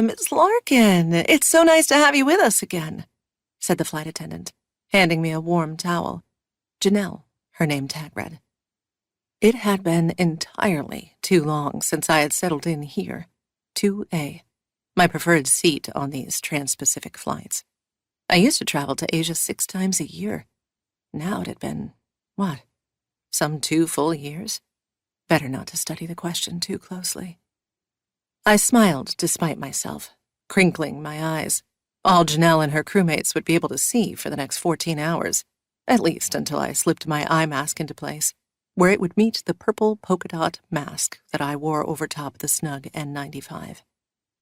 Miss Larkin, it's so nice to have you with us again," said the flight attendant, handing me a warm towel. Janelle, her name tag read. It had been entirely too long since I had settled in here, 2A, my preferred seat on these trans-Pacific flights. I used to travel to Asia 6 times a year. Now it had been, some 2 full years? Better not to study the question too closely. I smiled despite myself, crinkling my eyes. All Janelle and her crewmates would be able to see for the next 14 hours, at least until I slipped my eye mask into place, where it would meet the purple polka dot mask that I wore over top the snug N95.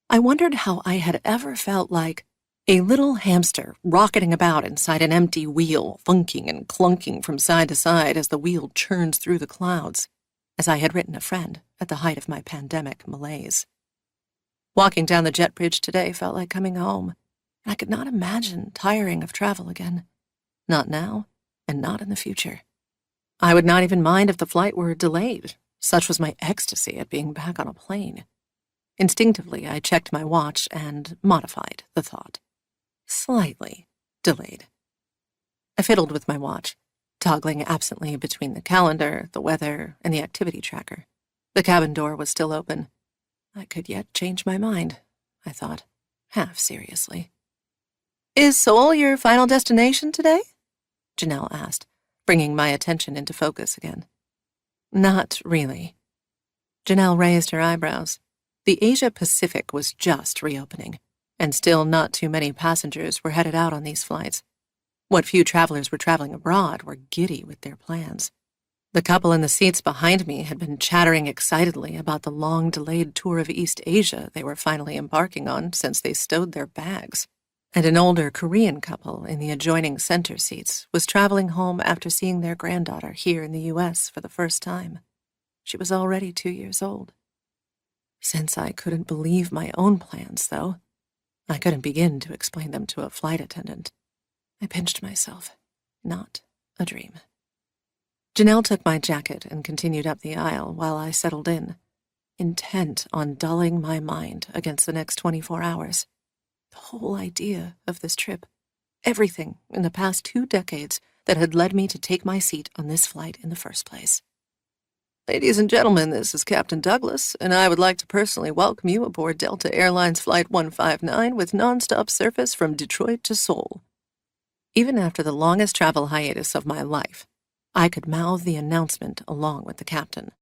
I wondered how I had ever felt like a little hamster rocketing about inside an empty wheel, funking and clunking from side to side as the wheel churns through the clouds, as I had written a friend at the height of my pandemic malaise. Walking down the jet bridge today felt like coming home, and I could not imagine tiring of travel again. Not now, and not in the future. I would not even mind if the flight were delayed. Such was my ecstasy at being back on a plane. Instinctively, I checked my watch and modified the thought. Slightly delayed. I fiddled with my watch, toggling absently between the calendar, the weather, and the activity tracker. The cabin door was still open. I could yet change my mind, I thought, half seriously. "Is Seoul your final destination today?" Janelle asked, bringing my attention into focus again. "Not really." Janelle raised her eyebrows. The Asia Pacific was just reopening, and still not too many passengers were headed out on these flights. What few travelers were traveling abroad were giddy with their plans. The couple in the seats behind me had been chattering excitedly about the long-delayed tour of East Asia they were finally embarking on since they stowed their bags, and an older Korean couple in the adjoining center seats was traveling home after seeing their granddaughter here in the U.S. for the first time. She was already 2 years old. Since I couldn't believe my own plans, though, I couldn't begin to explain them to a flight attendant. I pinched myself. Not a dream. Janelle took my jacket and continued up the aisle while I settled in, intent on dulling my mind against the next 24 hours. The whole idea of this trip, everything in the past 2 decades that had led me to take my seat on this flight in the first place. "Ladies and gentlemen, this is Captain Douglas, and I would like to personally welcome you aboard Delta Airlines Flight 159 with nonstop service from Detroit to Seoul." Even after the longest travel hiatus of my life, I could mouth the announcement along with the captain.